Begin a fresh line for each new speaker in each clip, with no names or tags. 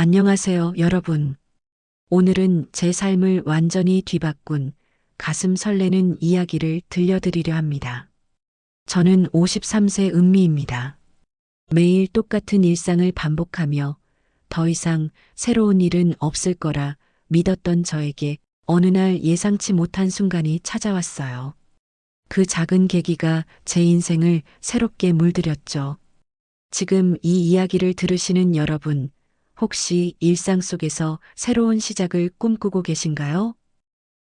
안녕하세요, 여러분. 오늘은 제 삶을 완전히 뒤바꾼 가슴 설레는 이야기를 들려드리려 합니다. 저는 53세 은미입니다. 매일 똑같은 일상을 반복하며 더 이상 새로운 일은 없을 거라 믿었던 저에게 어느 날 예상치 못한 순간이 찾아왔어요. 그 작은 계기가 제 인생을 새롭게 물들였죠. 지금 이 이야기를 들으시는 여러분, 혹시 일상 속에서 새로운 시작을 꿈꾸고 계신가요?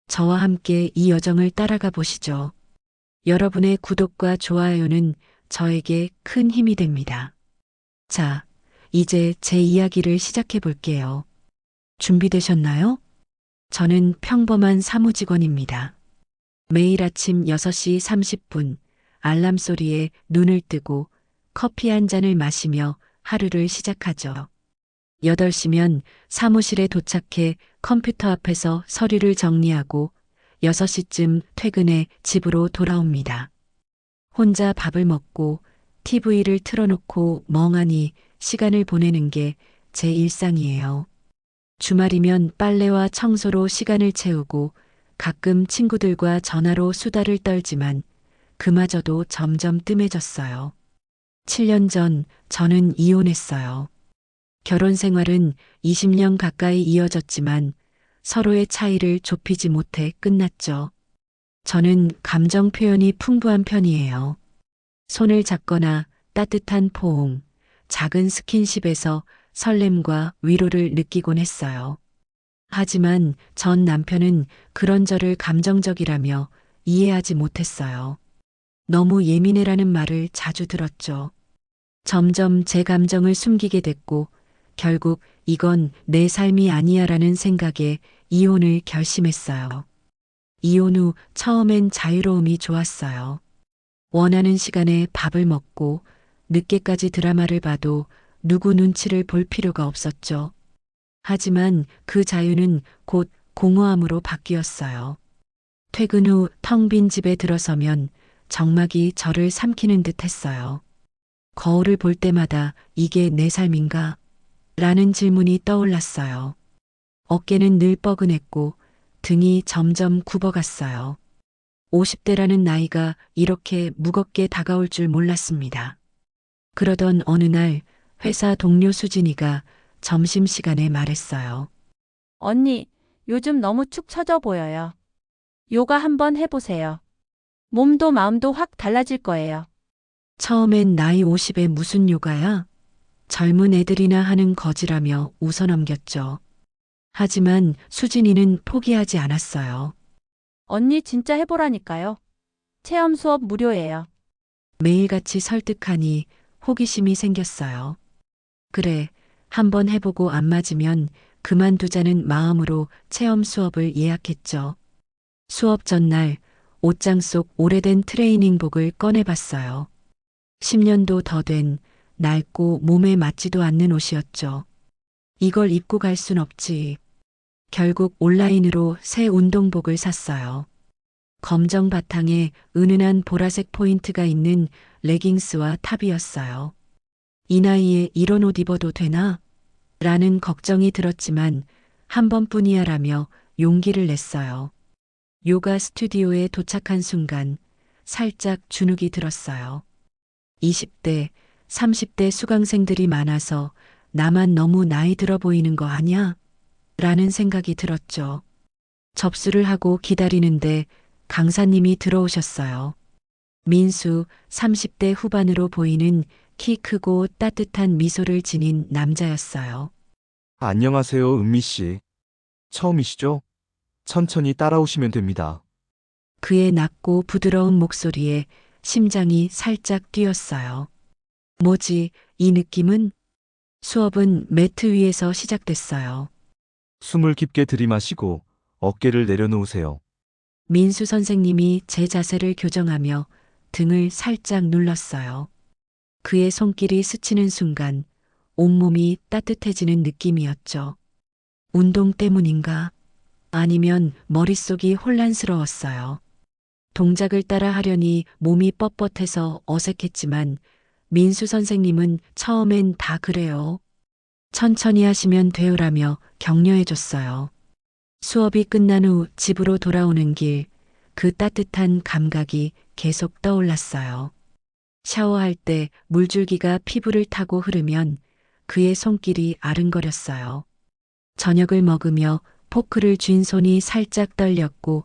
저와 함께 이 여정을 따라가 보시죠. 여러분의 구독과 좋아요는 저에게 큰 힘이 됩니다. 자, 이제 제 이야기를 시작해 볼게요. 준비되셨나요? 저는 평범한 사무직원입니다. 매일 아침 6시 30분 알람 소리에 눈을 뜨고 커피 한 잔을 마시며 하루를 시작하죠. 8시면 사무실에 도착해 컴퓨터 앞에서 서류를 정리하고 6시쯤 퇴근해 집으로 돌아옵니다. 혼자 밥을 먹고 TV를 틀어놓고 멍하니 시간을 보내는 게 제 일상이에요. 주말이면 빨래와 청소로 시간을 채우고 가끔 친구들과 전화로 수다를 떨지만 그마저도 점점 뜸해졌어요. 7년 전 저는 이혼했어요. 결혼 생활은 20년 가까이 이어졌지만 서로의 차이를 좁히지 못해 끝났죠. 저는 감정 표현이 풍부한 편이에요. 손을 잡거나 따뜻한 포옹, 작은 스킨십에서 설렘과 위로를 느끼곤 했어요. 하지만 전 남편은 그런 저를 감정적이라며 이해하지 못했어요. 너무 예민해라는 말을 자주 들었죠. 점점 제 감정을 숨기게 됐고 결국 이건 내 삶이 아니야라는 생각에 이혼을 결심했어요. 이혼 후 처음엔 자유로움이 좋았어요. 원하는 시간에 밥을 먹고 늦게까지 드라마를 봐도 누구 눈치를 볼 필요가 없었죠. 하지만 그 자유는 곧 공허함으로 바뀌었어요. 퇴근 후 텅 빈 집에 들어서면 정막이 저를 삼키는 듯 했어요. 거울을 볼 때마다 이게 내 삶인가? 라는 질문이 떠올랐어요. 어깨는 늘 뻐근했고 등이 점점 굽어갔어요. 50대라는 나이가 이렇게 무겁게 다가올 줄 몰랐습니다. 그러던 어느 날 회사 동료 수진이가 점심시간에 말했어요.
언니, 요즘 너무 축 처져 보여요. 요가 한번 해보세요. 몸도 마음도 확 달라질 거예요.
처음엔 나이 50에 무슨 요가야? 젊은 애들이나 하는 거지라며 웃어넘겼죠. 하지만 수진이는 포기하지 않았어요.
언니 진짜 해보라니까요. 체험 수업 무료예요.
매일같이 설득하니 호기심이 생겼어요. 그래, 한번 해보고 안 맞으면 그만두자는 마음으로 체험 수업을 예약했죠. 수업 전날 옷장 속 오래된 트레이닝복을 꺼내봤어요. 10년도 더 된 낡고 몸에 맞지도 않는 옷이었죠. 이걸 입고 갈 순 없지. 결국 온라인으로 새 운동복을 샀어요. 검정 바탕에 은은한 보라색 포인트가 있는 레깅스와 탑이었어요. 이 나이에 이런 옷 입어도 되나? 라는 걱정이 들었지만 한 번뿐이야라며 용기를 냈어요. 요가 스튜디오에 도착한 순간 살짝 주눅이 들었어요. 20대, 30대 수강생들이 많아서 나만 너무 나이 들어 보이는 거 아냐? 라는 생각이 들었죠. 접수를 하고 기다리는데 강사님이 들어오셨어요. 민수 30대 후반으로 보이는 키 크고 따뜻한 미소를 지닌 남자였어요.
안녕하세요, 은미 씨. 처음이시죠? 천천히 따라오시면 됩니다.
그의 낮고 부드러운 목소리에 심장이 살짝 뛰었어요. 뭐지, 이 느낌은? 수업은 매트 위에서 시작됐어요.
숨을 깊게 들이마시고 어깨를 내려놓으세요.
민수 선생님이 제 자세를 교정하며 등을 살짝 눌렀어요. 그의 손길이 스치는 순간 온몸이 따뜻해지는 느낌이었죠. 운동 때문인가? 아니면 머릿속이 혼란스러웠어요. 동작을 따라 하려니 몸이 뻣뻣해서 어색했지만 민수 선생님은 처음엔 다 그래요. 천천히 하시면 돼요라며 격려해줬어요. 수업이 끝난 후 집으로 돌아오는 길, 그 따뜻한 감각이 계속 떠올랐어요. 샤워할 때 물줄기가 피부를 타고 흐르면 그의 손길이 아른거렸어요. 저녁을 먹으며 포크를 쥔 손이 살짝 떨렸고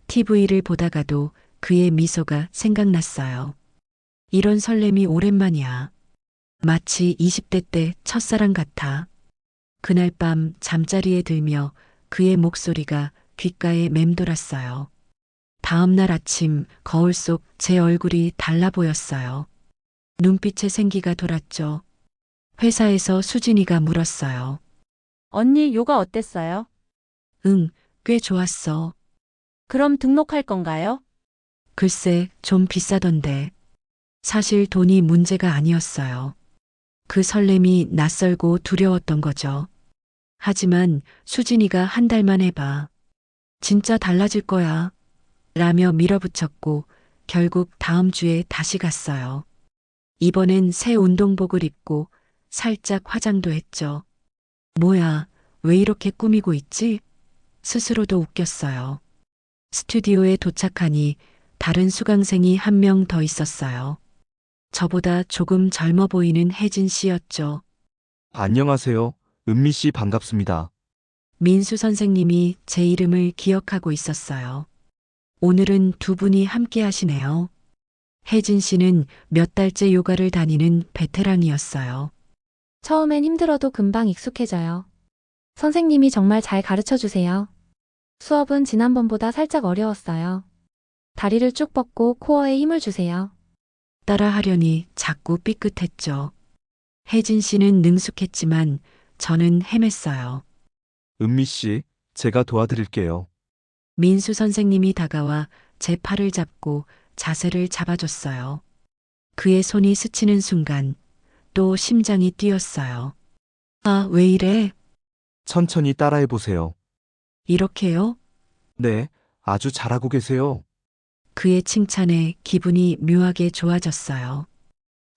TV를 보다가도 그의 미소가 생각났어요. 이런 설렘이 오랜만이야. 마치 20대 때 첫사랑 같아. 그날 밤 잠자리에 들며 그의 목소리가 귓가에 맴돌았어요. 다음 날 아침 거울 속 제 얼굴이 달라 보였어요. 눈빛에 생기가 돌았죠. 회사에서 수진이가 물었어요.
언니 요가 어땠어요?
응, 꽤 좋았어.
그럼 등록할 건가요?
글쎄, 좀 비싸던데. 사실 돈이 문제가 아니었어요. 그 설렘이 낯설고 두려웠던 거죠. 하지만 수진이가 한 달만 해봐. 진짜 달라질 거야. 라며 밀어붙였고 결국 다음 주에 다시 갔어요. 이번엔 새 운동복을 입고 살짝 화장도 했죠. 뭐야, 왜 이렇게 꾸미고 있지? 스스로도 웃겼어요. 스튜디오에 도착하니 다른 수강생이 한 명 더 있었어요. 저보다 조금 젊어 보이는 혜진 씨였죠.
안녕하세요. 은미 씨 반갑습니다.
민수 선생님이 제 이름을 기억하고 있었어요. 오늘은 두 분이 함께 하시네요. 혜진 씨는 몇 달째 요가를 다니는 베테랑이었어요.
처음엔 힘들어도 금방 익숙해져요. 선생님이 정말 잘 가르쳐 주세요. 수업은 지난번보다 살짝 어려웠어요. 다리를 쭉 뻗고 코어에 힘을 주세요.
따라하려니 자꾸 삐끗했죠. 혜진 씨는 능숙했지만 저는 헤맸어요.
은미 씨, 제가 도와드릴게요.
민수 선생님이 다가와 제 팔을 잡고 자세를 잡아줬어요. 그의 손이 스치는 순간 또 심장이 뛰었어요. 아, 왜 이래?
천천히 따라해 보세요.
이렇게요?
네, 아주 잘하고 계세요.
그의 칭찬에 기분이 묘하게 좋아졌어요.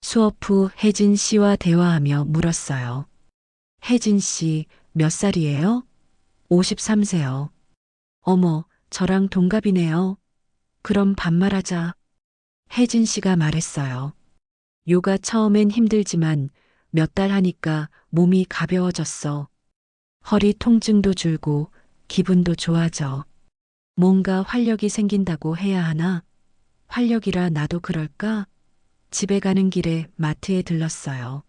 수업 후 혜진 씨와 대화하며 물었어요. 혜진 씨, 몇 살이에요? 53세요. 어머, 저랑 동갑이네요. 그럼 반말하자. 혜진 씨가 말했어요. 요가 처음엔 힘들지만 몇 달 하니까 몸이 가벼워졌어. 허리 통증도 줄고 기분도 좋아져. 뭔가 활력이 생긴다고 해야 하나? 활력이라 나도 그럴까? 집에 가는 길에 마트에 들렀어요.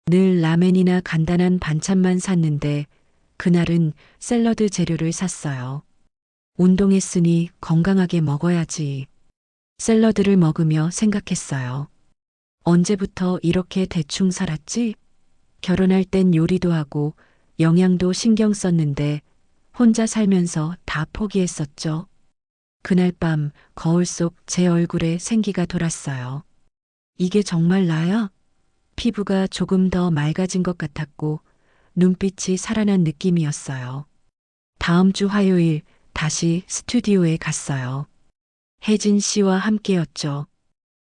늘 라멘이나 간단한 반찬만 샀는데 그날은 샐러드 재료를 샀어요. 운동했으니 건강하게 먹어야지. 샐러드를 먹으며 생각했어요. 언제부터 이렇게 대충 살았지? 결혼할 땐 요리도 하고 영양도 신경 썼는데 혼자 살면서 다 포기했었죠. 그날 밤 거울 속 제 얼굴에 생기가 돌았어요. 이게 정말 나야? 피부가 조금 더 맑아진 것 같았고 눈빛이 살아난 느낌이었어요. 다음 주 화요일 다시 스튜디오에 갔어요. 혜진 씨와 함께였죠.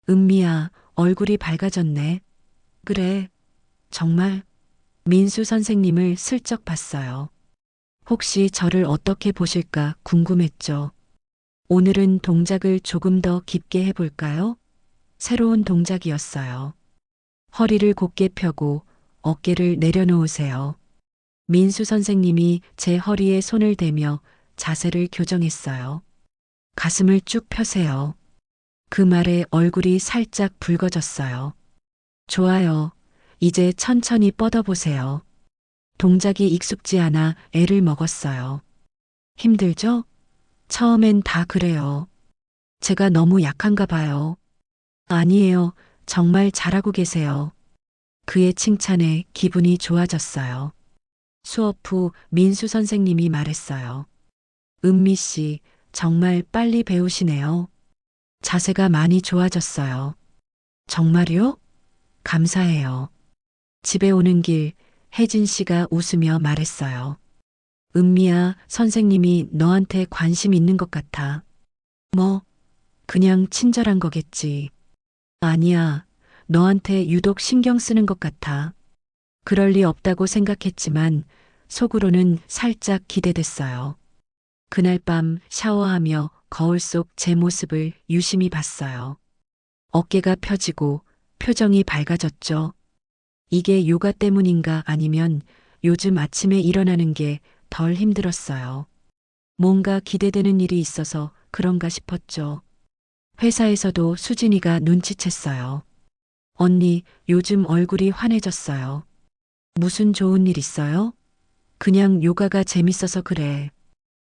은미야, 얼굴이 밝아졌네. 그래, 정말. 민수 선생님을 슬쩍 봤어요. 혹시 저를 어떻게 보실까 궁금했죠. 오늘은 동작을 조금 더 깊게 해볼까요? 새로운 동작이었어요. 허리를 곧게 펴고 어깨를 내려놓으세요. 민수 선생님이 제 허리에 손을 대며 자세를 교정했어요. 가슴을 쭉 펴세요. 그 말에 얼굴이 살짝 붉어졌어요. 좋아요. 이제 천천히 뻗어보세요. 동작이 익숙지 않아 애를 먹었어요. 힘들죠? 처음엔 다 그래요. 제가 너무 약한가 봐요. 아니에요. 정말 잘하고 계세요. 그의 칭찬에 기분이 좋아졌어요. 수업 후 민수 선생님이 말했어요. 은미 씨, 정말 빨리 배우시네요. 자세가 많이 좋아졌어요. 정말요? 감사해요. 집에 오는 길 혜진 씨가 웃으며 말했어요. 은미야, 선생님이 너한테 관심 있는 것 같아. 뭐, 그냥 친절한 거겠지. 아니야, 너한테 유독 신경 쓰는 것 같아. 그럴 리 없다고 생각했지만 속으로는 살짝 기대됐어요. 그날 밤 샤워하며 거울 속 제 모습을 유심히 봤어요. 어깨가 펴지고 표정이 밝아졌죠. 이게 요가 때문인가 아니면 요즘 아침에 일어나는 게 덜 힘들었어요. 뭔가 기대되는 일이 있어서 그런가 싶었죠. 회사에서도 수진이가 눈치챘어요. 언니, 요즘 얼굴이 환해졌어요. 무슨 좋은 일 있어요? 그냥 요가가 재밌어서 그래.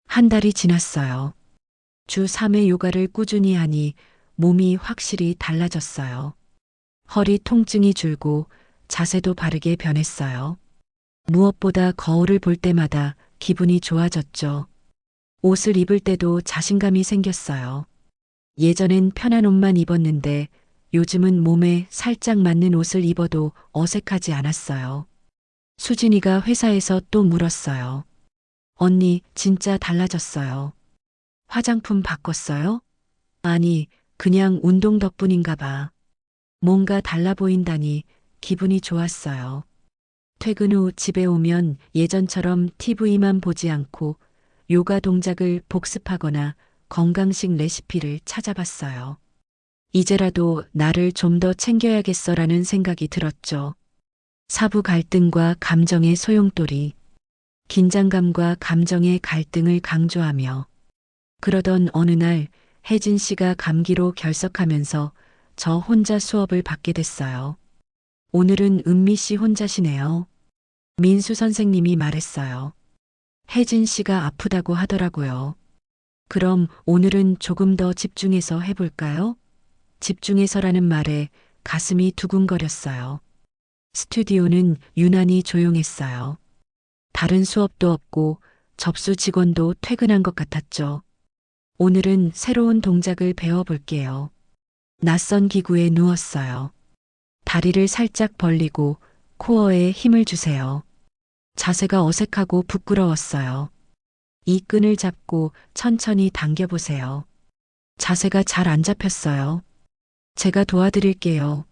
한 달이 지났어요. 주 3회 요가를 꾸준히 하니 몸이 확실히 달라졌어요. 허리 통증이 줄고 자세도 바르게 변했어요. 무엇보다 거울을 볼 때마다 기분이 좋아졌죠. 옷을 입을 때도 자신감이 생겼어요. 예전엔 편한 옷만 입었는데 요즘은 몸에 살짝 맞는 옷을 입어도 어색하지 않았어요. 수진이가 회사에서 또 물었어요. 언니, 진짜 달라졌어요. 화장품 바꿨어요? 아니, 그냥 운동 덕분인가 봐. 뭔가 달라 보인다니 기분이 좋았어요. 퇴근 후 집에 오면 예전처럼 TV만 보지 않고 요가 동작을 복습하거나 건강식 레시피를 찾아봤어요. 이제라도 나를 좀 더 챙겨야겠어라는 생각이 들었죠. 사부 갈등과 감정의 소용돌이, 긴장감과 감정의 갈등을 강조하며 그러던 어느 날 혜진 씨가 감기로 결석하면서 저 혼자 수업을 받게 됐어요. 오늘은 은미 씨 혼자시네요. 민수 선생님이 말했어요. 혜진 씨가 아프다고 하더라고요. 그럼 오늘은 조금 더 집중해서 해볼까요? 집중해서라는 말에 가슴이 두근거렸어요. 스튜디오는 유난히 조용했어요. 다른 수업도 없고 접수 직원도 퇴근한 것 같았죠. 오늘은 새로운 동작을 배워볼게요. 낯선 기구에 누웠어요. 다리를 살짝 벌리고 코어에 힘을 주세요. 자세가 어색하고 부끄러웠어요. 이 끈을 잡고 천천히 당겨보세요. 자세가 잘 안 잡혔어요. 제가 도와드릴게요.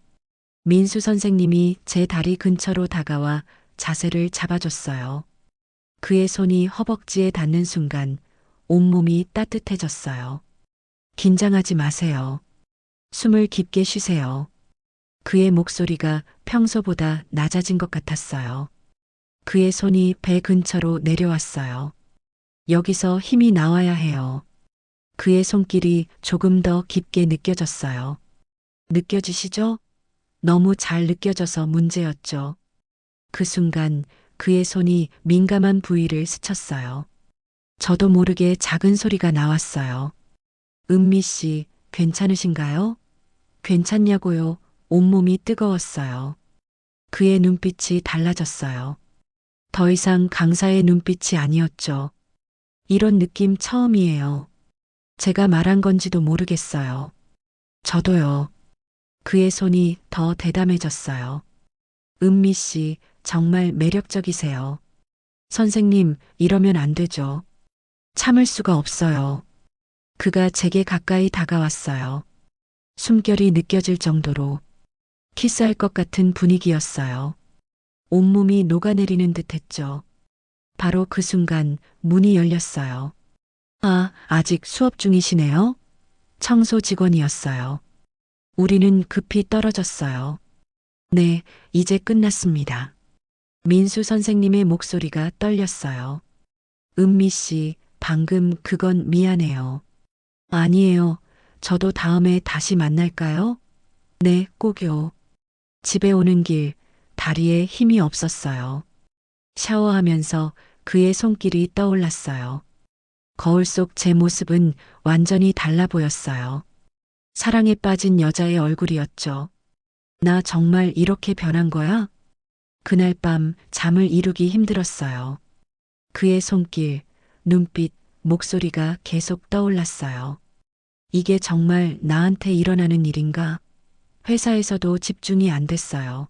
민수 선생님이 제 다리 근처로 다가와 자세를 잡아줬어요. 그의 손이 허벅지에 닿는 순간 온몸이 따뜻해졌어요. 긴장하지 마세요. 숨을 깊게 쉬세요. 그의 목소리가 평소보다 낮아진 것 같았어요. 그의 손이 배 근처로 내려왔어요. 여기서 힘이 나와야 해요. 그의 손길이 조금 더 깊게 느껴졌어요. 느껴지시죠? 너무 잘 느껴져서 문제였죠. 그 순간 그의 손이 민감한 부위를 스쳤어요. 저도 모르게 작은 소리가 나왔어요. 은미 씨, 괜찮으신가요? 괜찮냐고요? 온몸이 뜨거웠어요. 그의 눈빛이 달라졌어요. 더 이상 강사의 눈빛이 아니었죠. 이런 느낌 처음이에요. 제가 말한 건지도 모르겠어요. 저도요. 그의 손이 더 대담해졌어요. 은미 씨, 정말 매력적이세요. 선생님, 이러면 안 되죠. 참을 수가 없어요. 그가 제게 가까이 다가왔어요. 숨결이 느껴질 정도로 키스할 것 같은 분위기였어요. 온몸이 녹아내리는 듯 했죠. 바로 그 순간 문이 열렸어요. 아, 아직 수업 중이시네요? 청소 직원이었어요. 우리는 급히 떨어졌어요. 네, 이제 끝났습니다. 민수 선생님의 목소리가 떨렸어요. 은미 씨, 방금 그건 미안해요. 아니에요. 저도 다음에 다시 만날까요? 네, 꼭요. 집에 오는 길, 다리에 힘이 없었어요. 샤워하면서 그의 손길이 떠올랐어요. 거울 속 제 모습은 완전히 달라 보였어요. 사랑에 빠진 여자의 얼굴이었죠. 나 정말 이렇게 변한 거야? 그날 밤 잠을 이루기 힘들었어요. 그의 손길, 눈빛, 목소리가 계속 떠올랐어요. 이게 정말 나한테 일어나는 일인가? 회사에서도 집중이 안 됐어요.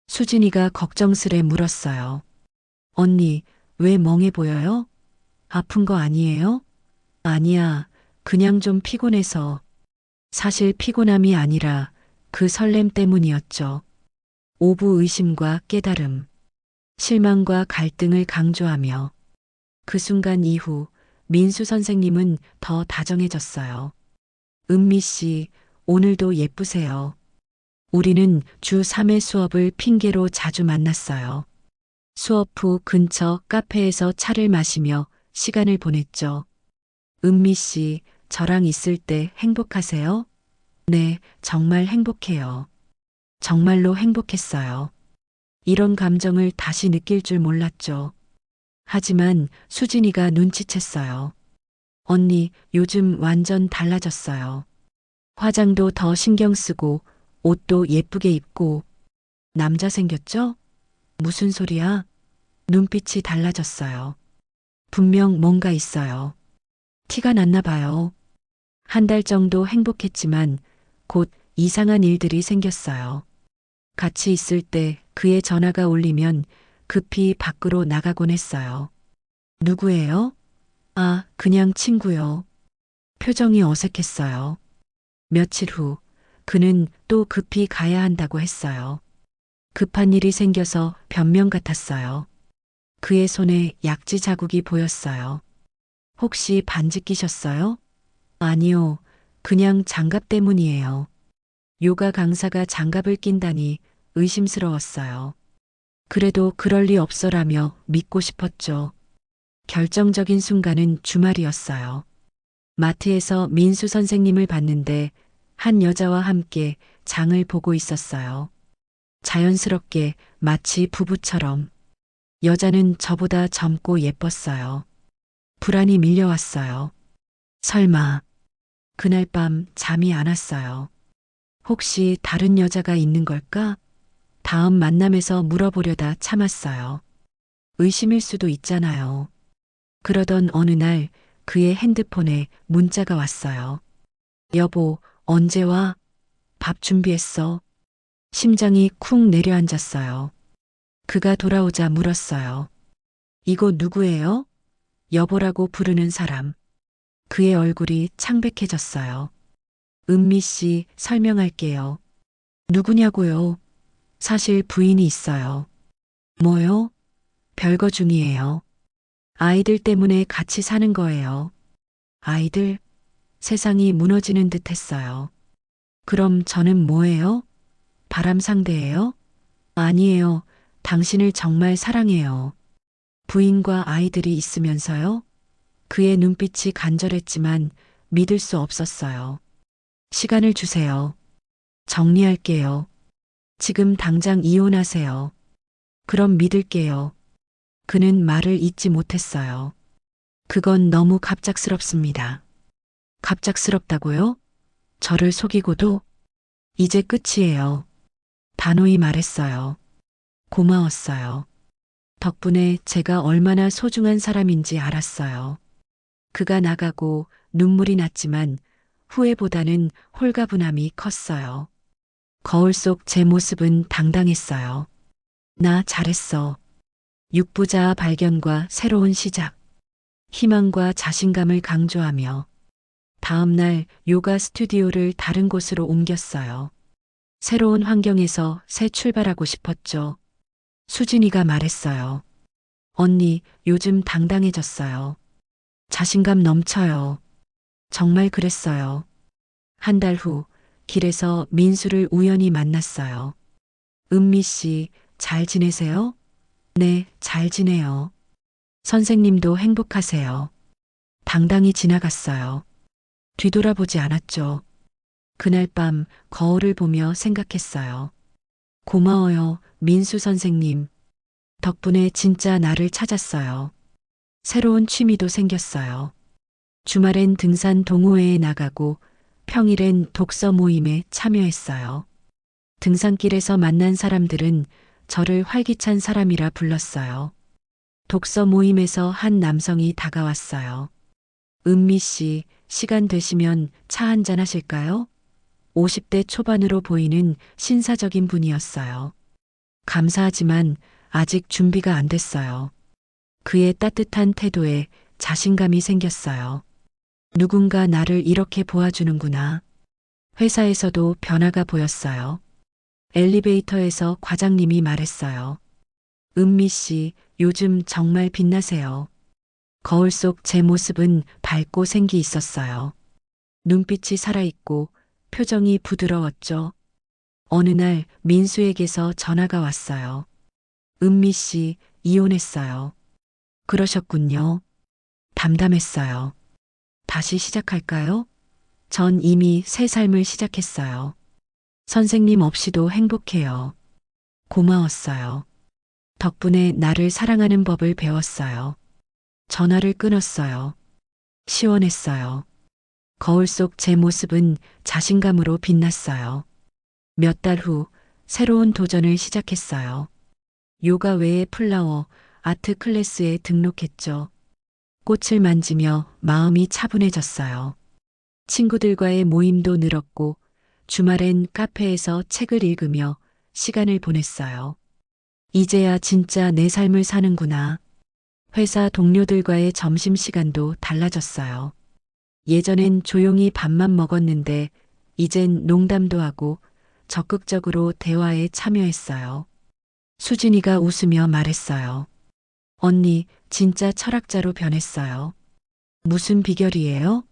수진이가 걱정스레 물었어요. 언니, 왜 멍해 보여요? 아픈 거 아니에요? 아니야, 그냥 좀 피곤해서. 사실 피곤함이 아니라 그 설렘 때문이었죠. 오부 의심과 깨달음. 실망과 갈등을 강조하며 그 순간 이후 민수 선생님은 더 다정해졌어요. 은미 씨, 오늘도 예쁘세요. 우리는 주 3회 수업을 핑계로 자주 만났어요. 수업 후 근처 카페에서 차를 마시며 시간을 보냈죠. 은미 씨, 저랑 있을 때 행복하세요? 네, 정말 행복해요. 정말로 행복했어요. 이런 감정을 다시 느낄 줄 몰랐죠. 하지만 수진이가 눈치챘어요. 언니, 요즘 완전 달라졌어요. 화장도 더 신경 쓰고 옷도 예쁘게 입고 남자 생겼죠? 무슨 소리야? 눈빛이 달라졌어요. 분명 뭔가 있어요. 티가 났나 봐요. 한 달 정도 행복했지만 곧 이상한 일들이 생겼어요. 같이 있을 때 그의 전화가 울리면 급히 밖으로 나가곤 했어요. 누구예요? 아, 그냥 친구요. 표정이 어색했어요. 며칠 후 그는 또 급히 가야 한다고 했어요. 급한 일이 생겨서 변명 같았어요. 그의 손에 약지 자국이 보였어요. 혹시 반지 끼셨어요? 아니요. 그냥 장갑 때문이에요. 요가 강사가 장갑을 낀다니 의심스러웠어요. 그래도 그럴 리 없어라며 믿고 싶었죠. 결정적인 순간은 주말이었어요. 마트에서 민수 선생님을 봤는데 한 여자와 함께 장을 보고 있었어요. 자연스럽게 마치 부부처럼. 여자는 저보다 젊고 예뻤어요. 불안이 밀려왔어요. 설마. 그날 밤 잠이 안 왔어요. 혹시 다른 여자가 있는 걸까? 다음 만남에서 물어보려다 참았어요. 의심일 수도 있잖아요. 그러던 어느 날 그의 핸드폰에 문자가 왔어요. 여보, 언제 와? 밥 준비했어. 심장이 쿵 내려앉았어요. 그가 돌아오자 물었어요. 이거 누구예요? 여보라고 부르는 사람. 그의 얼굴이 창백해졌어요. 은미 씨, 설명할게요. 누구냐고요? 사실 부인이 있어요. 뭐요? 별거 중이에요. 아이들 때문에 같이 사는 거예요. 아이들? 세상이 무너지는 듯 했어요. 그럼 저는 뭐예요? 바람 상대예요? 아니에요. 당신을 정말 사랑해요. 부인과 아이들이 있으면서요? 그의 눈빛이 간절했지만 믿을 수 없었어요. 시간을 주세요. 정리할게요. 지금 당장 이혼하세요. 그럼 믿을게요. 그는 말을 잇지 못했어요. 그건 너무 갑작스럽습니다. 갑작스럽다고요? 저를 속이고도? 이제 끝이에요. 단호히 말했어요. 고마웠어요. 덕분에 제가 얼마나 소중한 사람인지 알았어요. 그가 나가고 눈물이 났지만 후회보다는 홀가분함이 컸어요. 거울 속 제 모습은 당당했어요. 나 잘했어. 육부자 발견과 새로운 시작. 희망과 자신감을 강조하며 다음 날 요가 스튜디오를 다른 곳으로 옮겼어요. 새로운 환경에서 새 출발하고 싶었죠. 수진이가 말했어요. 언니, 요즘 당당해졌어요. 자신감 넘쳐요. 정말 그랬어요. 한 달 후 길에서 민수를 우연히 만났어요. 은미 씨, 잘 지내세요? 네, 잘 지내요. 선생님도 행복하세요. 당당히 지나갔어요. 뒤돌아보지 않았죠. 그날 밤 거울을 보며 생각했어요. 고마워요, 민수 선생님. 덕분에 진짜 나를 찾았어요. 새로운 취미도 생겼어요. 주말엔 등산 동호회에 나가고 평일엔 독서 모임에 참여했어요. 등산길에서 만난 사람들은 저를 활기찬 사람이라 불렀어요. 독서 모임에서 한 남성이 다가왔어요. 은미 씨, 시간 되시면 차 한잔 하실까요? 50대 초반으로 보이는 신사적인 분이었어요. 감사하지만 아직 준비가 안 됐어요. 그의 따뜻한 태도에 자신감이 생겼어요. 누군가 나를 이렇게 보아주는구나. 회사에서도 변화가 보였어요. 엘리베이터에서 과장님이 말했어요. 은미 씨, 요즘 정말 빛나세요. 거울 속 제 모습은 밝고 생기 있었어요. 눈빛이 살아있고 표정이 부드러웠죠. 어느 날 민수에게서 전화가 왔어요. 은미 씨, 이혼했어요. 그러셨군요. 담담했어요. 다시 시작할까요? 전 이미 새 삶을 시작했어요. 선생님 없이도 행복해요. 고마웠어요. 덕분에 나를 사랑하는 법을 배웠어요. 전화를 끊었어요. 시원했어요. 거울 속 제 모습은 자신감으로 빛났어요. 몇 달 후 새로운 도전을 시작했어요. 요가 외에 플라워, 아트 클래스에 등록했죠. 꽃을 만지며 마음이 차분해졌어요. 친구들과의 모임도 늘었고 주말엔 카페에서 책을 읽으며 시간을 보냈어요. 이제야 진짜 내 삶을 사는구나. 회사 동료들과의 점심시간도 달라졌어요. 예전엔 조용히 밥만 먹었는데 이젠 농담도 하고 적극적으로 대화에 참여했어요. 수진이가 웃으며 말했어요. 언니, 진짜 철학자로 변했어요. 무슨 비결이에요?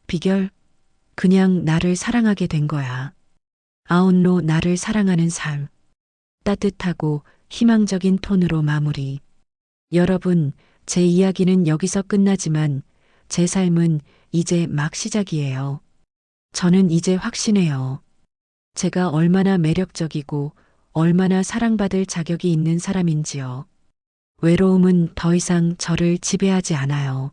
비결? 그냥 나를 사랑하게 된 거야. 아웃로 나를 사랑하는 삶. 따뜻하고 희망적인 톤으로 마무리. 여러분, 제 이야기는 여기서 끝나지만 제 삶은 이제 막 시작이에요. 저는 이제 확신해요. 제가 얼마나 매력적이고 얼마나 사랑받을 자격이 있는 사람인지요. 외로움은 더 이상 저를 지배하지 않아요.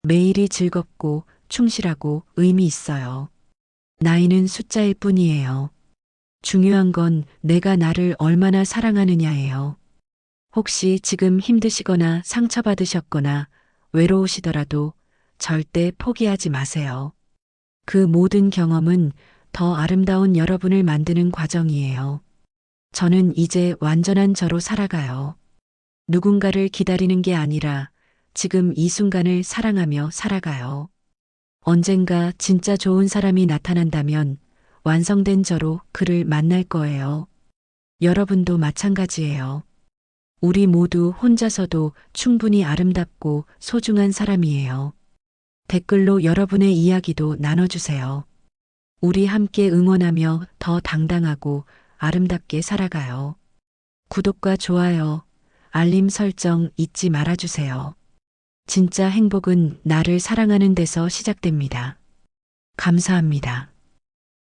매일이 즐겁고 충실하고 의미 있어요. 나이는 숫자일 뿐이에요. 중요한 건 내가 나를 얼마나 사랑하느냐예요. 혹시 지금 힘드시거나 상처받으셨거나 외로우시더라도 절대 포기하지 마세요. 그 모든 경험은 더 아름다운 여러분을 만드는 과정이에요. 저는 이제 완전한 저로 살아가요. 누군가를 기다리는 게 아니라 지금 이 순간을 사랑하며 살아가요. 언젠가 진짜 좋은 사람이 나타난다면 완성된 저로 그를 만날 거예요. 여러분도 마찬가지예요. 우리 모두 혼자서도 충분히 아름답고 소중한 사람이에요. 댓글로 여러분의 이야기도 나눠주세요. 우리 함께 응원하며 더 당당하고 아름답게 살아가요. 구독과 좋아요, 알림 설정 잊지 말아주세요. 진짜 행복은 나를 사랑하는 데서 시작됩니다. 감사합니다.